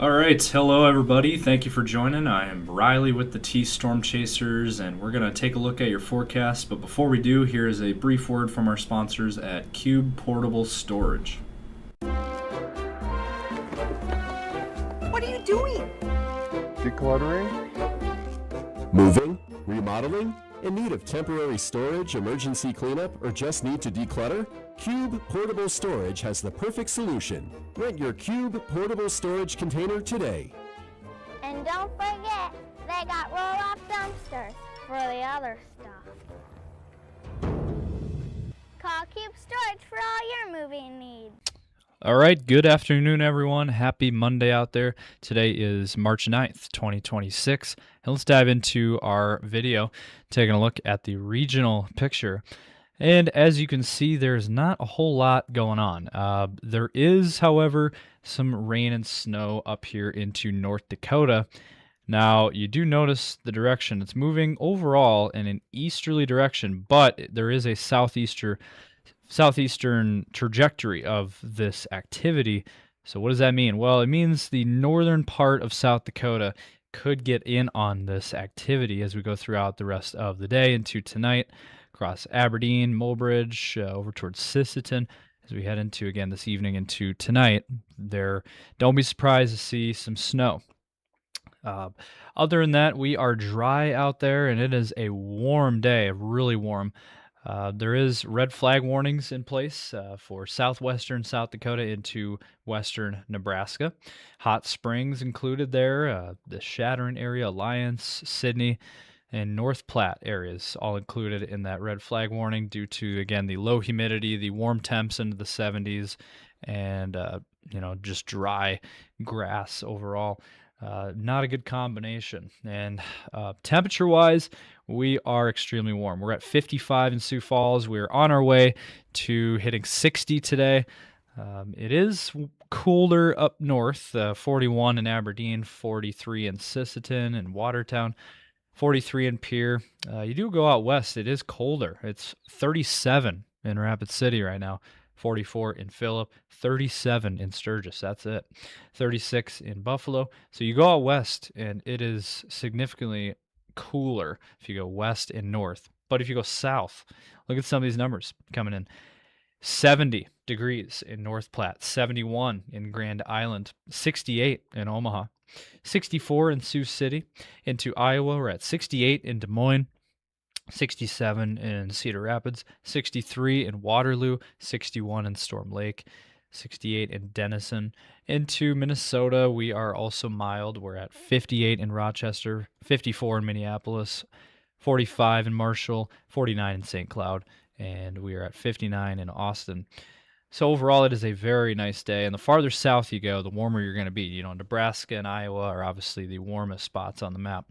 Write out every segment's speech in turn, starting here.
All right, hello everybody. Thank you for joining. I am Riley with the T Storm Chasers, and we're going to take a look at your forecast. But before we do, here is a brief word from our sponsors at Cube Portable Storage. What are you doing? Decluttering? Moving? Remodeling? In need of temporary storage, emergency cleanup, or just need to declutter? Cube Portable Storage has the perfect solution. Rent your Cube Portable Storage container today. And don't forget, they got roll-off dumpsters for the other stuff. Call Cube Storage for all your moving needs. All right, good afternoon, everyone. Happy Monday out there. Today is March 9th, 2026. And let's dive into our video, taking a look at the regional picture. And as you can see, there's not a whole lot going on. There is, however, some rain and snow up here into North Dakota. Now, you do notice the direction. It's moving overall in an easterly direction, but there is a southeastern trajectory of this activity. So what does that mean? Well, it means the northern part of South Dakota could get in on this activity as we go throughout the rest of the day into tonight, across Aberdeen, Mulbridge, over towards Sisseton, as we head into, again, this evening into tonight. Don't be surprised to see some snow. Other than that, we are dry out there, and it is a warm day, really warm. There is red flag warnings in place for southwestern South Dakota into western Nebraska. Hot Springs included there, the Shattern area, Alliance, Sidney, and North Platte areas all included in that red flag warning due to, again, the low humidity, the warm temps into the 70s, and just dry grass overall. Not a good combination. And temperature-wise, we are extremely warm. We're at 55 in Sioux Falls. We're on our way to hitting 60 today. It is cooler up north, 41 in Aberdeen, 43 in Sisseton and Watertown, 43 in Pierre. You do go out west, it is colder. It's 37 in Rapid City right now. 44 in Phillip, 37 in Sturgis, that's it. 36 in Buffalo. So you go out west, and it is significantly cooler if you go west and north. But if you go south, look at some of these numbers coming in. 70 degrees in North Platte, 71 in Grand Island, 68 in Omaha, 64 in Sioux City. Into Iowa, we're at 68 in Des Moines, 67 in Cedar Rapids, 63 in Waterloo, 61 in Storm Lake, 68 in Denison. Into Minnesota, we are also mild. We're at 58 in Rochester, 54 in Minneapolis, 45 in Marshall, 49 in St. Cloud, and we are at 59 in Austin. So overall, it is a very nice day. And the farther south you go, the warmer you're going to be. Nebraska and Iowa are obviously the warmest spots on the map.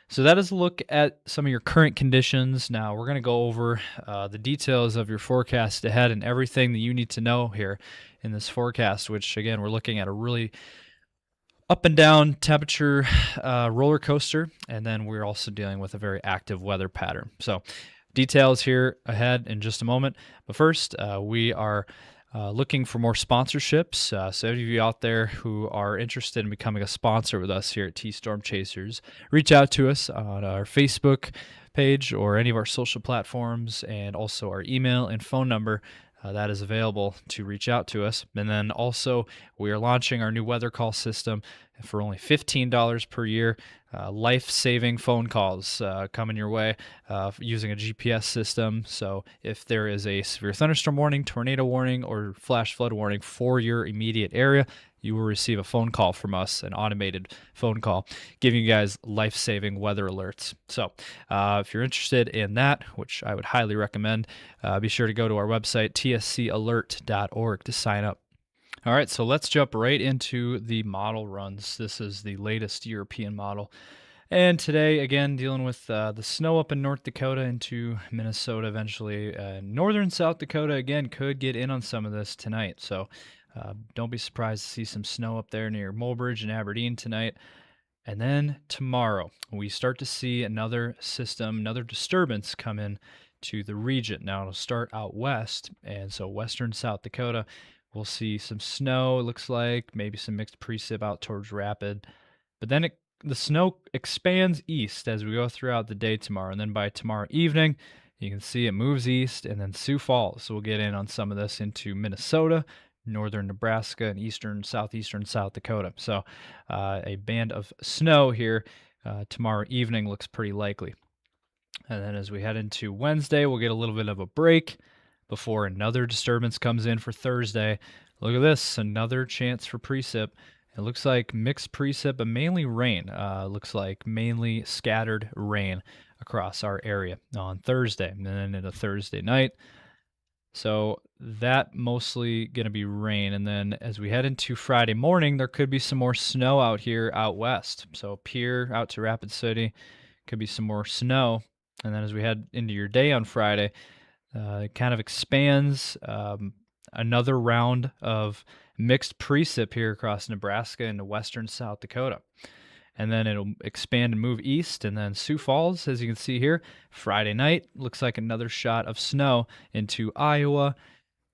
So that is a look at some of your current conditions. Now we're going to go over the details of your forecast ahead and everything that you need to know here in this forecast, which, again, we're looking at a really up and down temperature roller coaster, and then we're also dealing with a very active weather pattern. So details here ahead in just a moment. But first, we are looking for more sponsorships. So any of you out there who are interested in becoming a sponsor with us here at T Storm Chasers, reach out to us on our Facebook page or any of our social platforms, and also our email and phone number. That is available to reach out to us. And then also, we are launching our new weather call system for only $15 per year. Life-saving phone calls coming your way using a GPS system. So if there is a severe thunderstorm warning, tornado warning, or flash flood warning for your immediate area, you will receive a phone call from us, an automated phone call, giving you guys life-saving weather alerts. So if you're interested in that, which I would highly recommend, be sure to go to our website, tscalert.org, to sign up. All right, so let's jump right into the model runs. This is the latest European model. And today, again, dealing with the snow up in North Dakota into Minnesota eventually. Northern South Dakota, again, could get in on some of this tonight. So don't be surprised to see some snow up there near Mulbridge and Aberdeen tonight. And then tomorrow, we start to see another system, another disturbance come in to the region. Now, it'll start out west, and so western South Dakota, we'll see some snow, it looks like, maybe some mixed precip out towards Rapid. But then the snow expands east as we go throughout the day tomorrow. And then by tomorrow evening, you can see it moves east, and then Sioux Falls. So we'll get in on some of this into Minnesota, northern Nebraska, and southeastern South Dakota. So a band of snow here tomorrow evening looks pretty likely. And then as we head into Wednesday, we'll get a little bit of a break before another disturbance comes in for Thursday. Look at this, another chance for precip. It looks like mixed precip, but mainly rain. Looks like mainly scattered rain across our area on Thursday, and then into Thursday night. So that mostly going to be rain. And then as we head into Friday morning, there could be some more snow out here out west. So Pierre out to Rapid City, could be some more snow. And then as we head into your day on Friday, it kind of expands another round of mixed precip here across Nebraska into western South Dakota. And then it'll expand and move east. And then Sioux Falls, as you can see here, Friday night, looks like another shot of snow into Iowa,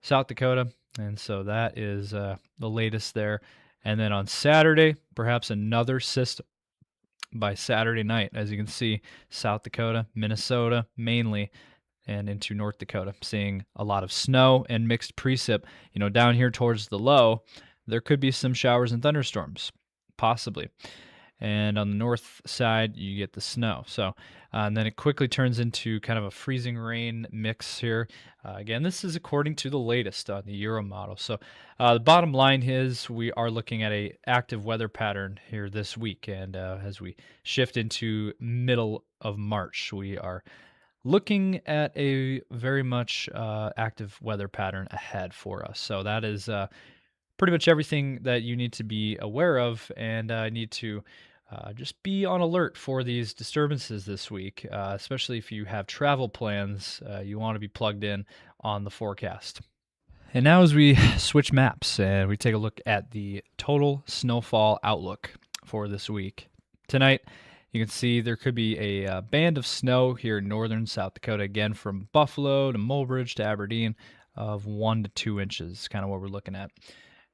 South Dakota. And so that is the latest there. And then on Saturday, perhaps another system by Saturday night. As you can see, South Dakota, Minnesota mainly, and into North Dakota, seeing a lot of snow and mixed precip. You know, down here towards the low, there could be some showers and thunderstorms, possibly. And on the north side, you get the snow. So, and then it quickly turns into kind of a freezing rain mix here. Again, this is according to the latest on the Euro model. So the bottom line is we are looking at a active weather pattern here this week. And as we shift into middle of March, we are looking at a very much active weather pattern ahead for us. So that is pretty much everything that you need to be aware of, and need to just be on alert for these disturbances this week, especially if you have travel plans. You want to be plugged in on the forecast. And now as we switch maps and we take a look at the total snowfall outlook for this week. Tonight, you can see there could be a band of snow here in northern South Dakota, again from Buffalo to Mulbridge to Aberdeen, of 1 to 2 inches, kind of what we're looking at.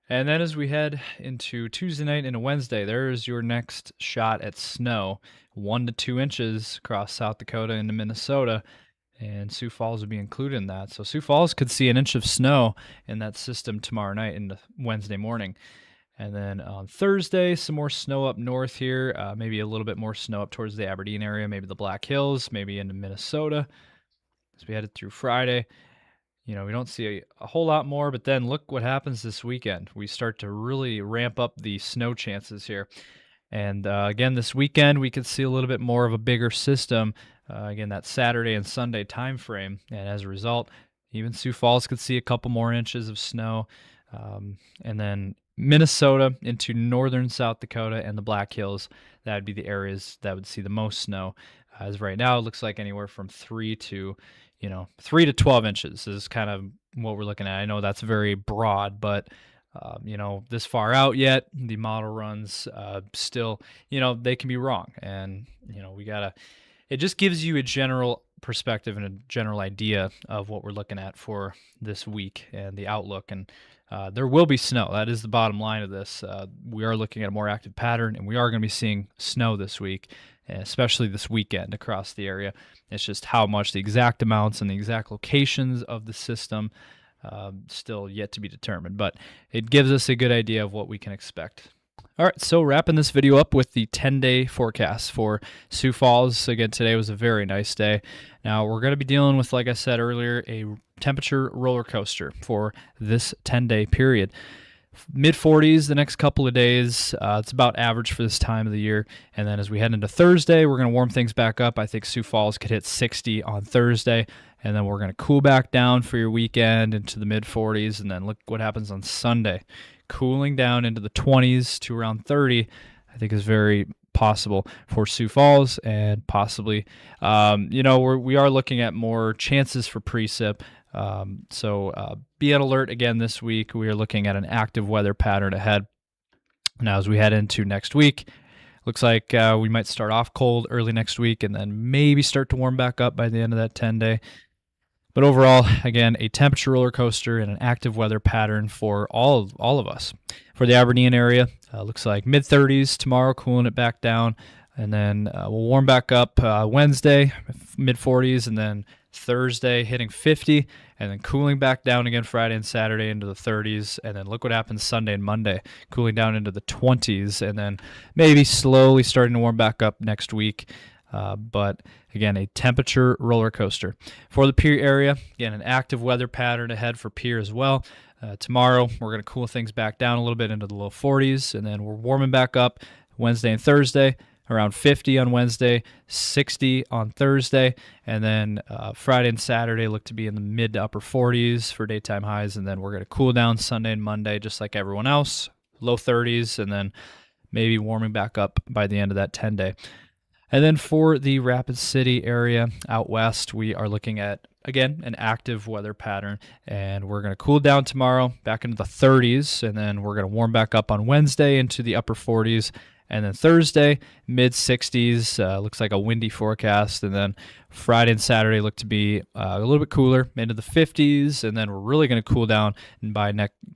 And then as we head into Tuesday night into Wednesday, there's your next shot at snow, 1 to 2 inches across South Dakota into Minnesota, and Sioux Falls would be included in that. So Sioux Falls could see an inch of snow in that system tomorrow night into Wednesday morning. And then on Thursday, some more snow up north here, maybe a little bit more snow up towards the Aberdeen area, maybe the Black Hills, maybe into Minnesota. As we headed through Friday, you know, we don't see a whole lot more, but then look what happens this weekend. We start to really ramp up the snow chances here. And again, this weekend, we could see a little bit more of a bigger system, again, that Saturday and Sunday time frame. And as a result, even Sioux Falls could see a couple more inches of snow. And then Minnesota into northern South Dakota and the Black Hills, that would be the areas that would see the most snow. As of right now, it looks like anywhere from 3 to 12 inches is kind of what we're looking at. I know that's very broad, but this far out yet, the model runs still, they can be wrong. And, it just gives you a general perspective and a general idea of what we're looking at for this week and the outlook. And there will be snow. That is the bottom line of this. We are looking at a more active pattern, and we are going to be seeing snow this week, especially this weekend across the area. It's just how much, the exact amounts and the exact locations of the system still yet to be determined, but it gives us a good idea of what we can expect. All right, so wrapping this video up with the 10-day forecast for Sioux Falls. Again, today was a very nice day. Now, we're going to be dealing with, like I said earlier, a temperature roller coaster for this 10-day period. Mid-40s the next couple of days. It's about average for this time of the year. And then as we head into Thursday, we're going to warm things back up. I think Sioux Falls could hit 60 on Thursday. And then we're going to cool back down for your weekend into the mid-40s. And then look what happens on Sunday. Cooling down into the 20s to around 30, I think is very possible for Sioux Falls, and possibly, we are looking at more chances for precip. So be on alert again this week. We are looking at an active weather pattern ahead. Now, as we head into next week, looks like we might start off cold early next week and then maybe start to warm back up by the end of that 10-day. But overall, again, a temperature roller coaster and an active weather pattern for all of us. For the Aberdeen area, looks like mid-30s tomorrow, cooling it back down. And then we'll warm back up Wednesday, mid-40s, and then Thursday hitting 50, and then cooling back down again Friday and Saturday into the 30s. And then look what happens Sunday and Monday, cooling down into the 20s, and then maybe slowly starting to warm back up next week. But again, a temperature roller coaster. For the Pierre area, again, an active weather pattern ahead for Pierre as well. Tomorrow, we're going to cool things back down a little bit into the low 40s, and then we're warming back up Wednesday and Thursday, around 50 on Wednesday, 60 on Thursday, and then Friday and Saturday look to be in the mid to upper 40s for daytime highs, and then we're going to cool down Sunday and Monday just like everyone else, low 30s, and then maybe warming back up by the end of that 10-day. And then for the Rapid City area out west, we are looking at, again, an active weather pattern, and we're going to cool down tomorrow back into the 30s, and then we're going to warm back up on Wednesday into the upper 40s, and then Thursday, mid-60s, looks like a windy forecast, and then Friday and Saturday look to be a little bit cooler, into the 50s, and then we're really going to cool down, and by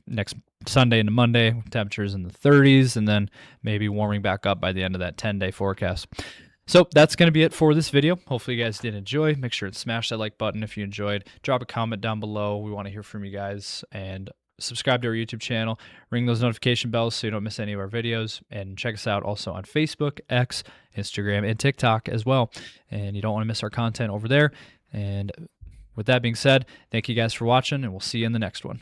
next Sunday into Monday, temperatures in the 30s, and then maybe warming back up by the end of that 10-day forecast. So that's going to be it for this video. Hopefully you guys did enjoy. Make sure to smash that like button if you enjoyed. Drop a comment down below. We want to hear from you guys. And subscribe to our YouTube channel. Ring those notification bells so you don't miss any of our videos. And check us out also on Facebook, X, Instagram, and TikTok as well. And you don't want to miss our content over there. And with that being said, thank you guys for watching, and we'll see you in the next one.